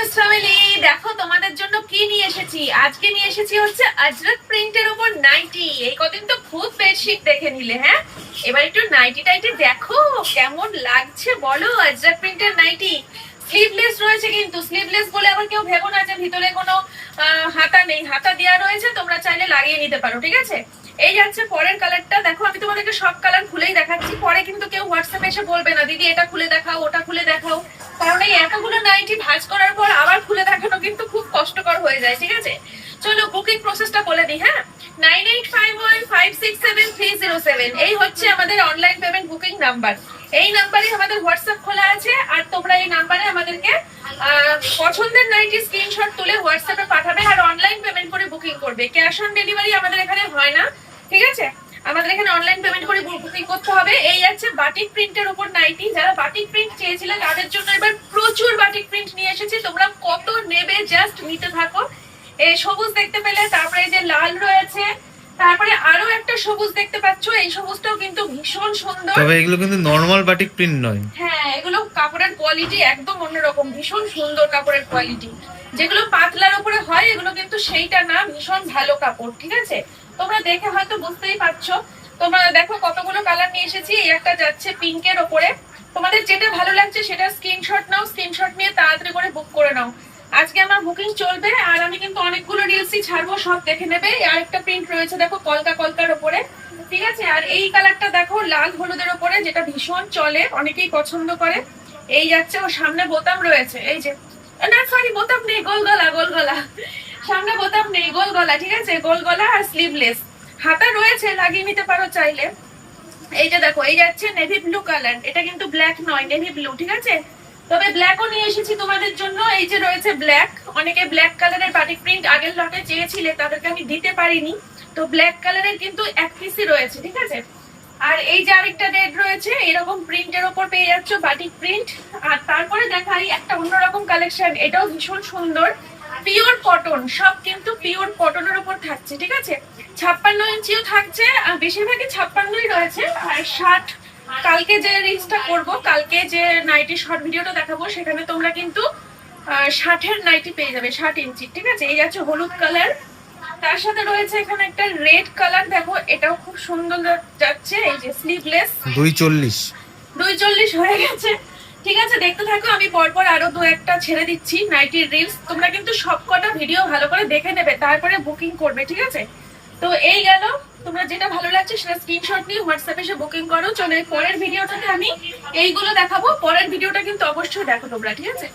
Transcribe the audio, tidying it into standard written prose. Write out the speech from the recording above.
Sisters family, দেখো তোমাদের জন্য কি নিয়ে এসেছি। আজকে নিয়ে এসেছি হচ্ছে আজরাক প্রিন্টের উপর নাইটি। এই কদিন তো খুব বেডশিট দেখে নিলে, হ্যাঁ এবার একটু নাইটি টাইটি দেখো কেমন লাগছে বলো। আজরাক প্রিন্টের নাইটি স্লিভলেস রয়েছে, কিন্তু স্লিভলেস বলে আবার কেউ ভেবো না যে ভিতরে কোনো হাতা নেই, হাতা দেওয়া রয়েছে, তোমরা চাইলে লাগিয়ে নিতে পারো, ঠিক আছে। এই যাচ্ছে পরের কালারটা, দেখো আমি তোমাদেরকে সব কালার খুলেই দেখাচ্ছি, পরে কিন্তু কেউ হোয়াটসঅ্যাপে এসে বলবে না দিদি এটা খুলে দেখাও ওটা খুলে দেখাও, কারণ এই এতগুলো নাইটি ভাঁজ করার পর আবার খুলে দেখানো কিন্তু খুব কষ্টকর হয়ে যায়, ঠিক আছে। চলো বুকিং প্রসেসটা বলে দিই, হ্যাঁ 9851567307 এই হচ্ছে আমাদের অনলাইন পেমেন্ট বুকিং নাম্বার। এই নাম্বারে আমাদের হোয়াটসঅ্যাপ খোলা আছে, আর তোমরা এই নাম্বারে আমাদেরকে পছন্দের নাইটি স্ক্রিনশট তুলে হোয়াটসঅ্যাপে পাঠাবে আর অনলাইন পেমেন্ট করে বুকিং করবে। ক্যাশ অন ডেলিভারি আমাদের এখানে হয় না, ঠিক আছে, আমাদের এখানে অনলাইন পেমেন্ট করে বুকিং করতে হবে। এই আছে বাটিক প্রিন্টের উপর নাইটি, যারা বাটিক প্রিন্ট চেয়েছিলে তাদের জন্য এবার প্রচুর বাটিক প্রিন্ট নিয়ে এসেছি। তোমরা কত নেবে জাস্ট নিতে থাকো। এই সবুজ দেখতে পেলে, তারপরে এই যে লাল রয়েছে, তারপরে আরো একটা সবুজ দেখতে পাচ্ছ, এই সবুজটাও কিন্তু ভীষণ সুন্দর। তবে এগুলো কিন্তু নরমাল বাটিক প্রিন্ট নয়। হ্যাঁ এগুলো কাপড়ের কোয়ালিটি একদম অন্যরকম, ভীষণ সুন্দর কাপড়ের কোয়ালিটি। যেগুলো পাতলার উপরে হয় এগুলো কিন্তু সেইটা না, ভীষণ ভালো কাপড়, ঠিক আছে। তোমরা দেখে হয়তো বুঝতেই পারছো। তোমরা দেখো কতগুলো কালার নিয়ে এসেছি। এই একটা যাচ্ছে পিঙ্কের ওপরে, তোমাদের যেটা ভালো লাগছে সেটা স্ক্রিনশট নাও, স্ক্রিনশট নিয়ে তাড়াতাড়ি করে বুক করে নাও। আজকে আমার বুকিং চলবে আর আমি কিন্তু অনেকগুলো রিলসই ছাড়বো, সব দেখে নেবে। আরেকটা প্রিন্ট রয়েছে দেখো কলকা কলকার ওপরে, ঠিক আছে। আর এই কালারটা দেখো লাল হলুদের ওপরে, যেটা ভীষণ চলে, অনেকেই পছন্দ করে। এই যাচ্ছে, ও সামনে বোতাম রয়েছে, এই যে না সরি বোতাম নেই, গোল গলা, গোল গলা, সামনে বোতাম নেই, গোল গলা, ঠিক আছে, গোল গলা আর স্লিভলেস, হাতা রয়েছে, লাগিয়ে নিতে পারো চাইলে। এই যে দেখো এই যাচ্ছে নেভি ব্লু কালার, এটা কিন্তু ব্ল্যাক নয়, নেভি ব্লু, ঠিক আছে। তবে ব্ল্যাকও নিয়ে এসেছি তোমাদের জন্য। এই যে রয়েছে ব্ল্যাক, অনেকে ব্ল্যাক কালারের বাটিক প্রিন্ট আগের লটে চেয়েছিলে, তাদেরকে আমি দিতে পারিনি, তো ব্ল্যাক কালারের কিন্তু এক পিসই রয়েছে, ঠিক আছে। আর এই যে আরেকটা রেড রয়েছে, এরকম প্রিন্টের ওপর পেয়ে যাচ্ছ বাটিক প্রিন্ট। আর তারপরে দেখাই একটা অন্যরকম কালেকশন, এটাও ভীষণ সুন্দর, পিওর কটন, সব কিন্তু পিওর কটনের উপর থাকছে, ঠিক আছে। 56 ইঞ্চিও থাকছে, আর বেশিরভাগই 56ই রয়েছে। আর 60, কালকে যে রিলসটা করব, কালকে যে নাইটি শর্ট ভিডিওটা দেখাবো, সেখানে তোমরা কিন্তু 60-এর নাইটি পেয়ে যাবে, 60 ইঞ্চি, ঠিক আছে। এই যাচ্ছে হলুদ কালার, তার সাথে রয়েছে এখানে একটা রেড কালার, দেখো এটাও খুব সুন্দর যাচ্ছে। এই যে স্লিভলেস, 240 হয়ে গেছে, ঠিক আছে। দেখতে থাকো, আমি পরপর আরো দু একটা ছেড়ে দিচ্ছি নাইটির রিলস, তোমরা কিন্তু সবকটা ভিডিও ভালো করে দেখে নেবে, তারপরে বুকিং করবে, ঠিক আছে। তো এই গেল, তোমরা যেটা ভালো লাগছে সেটা স্ক্রিনশট নিয়ে হোয়াটসঅ্যাপে এসে বুকিং করো। চলো পরের ভিডিওটাতে আমি এইগুলো দেখাবো, পরের ভিডিওটা কিন্তু অবশ্যই দেখো তোমরা, ঠিক আছে।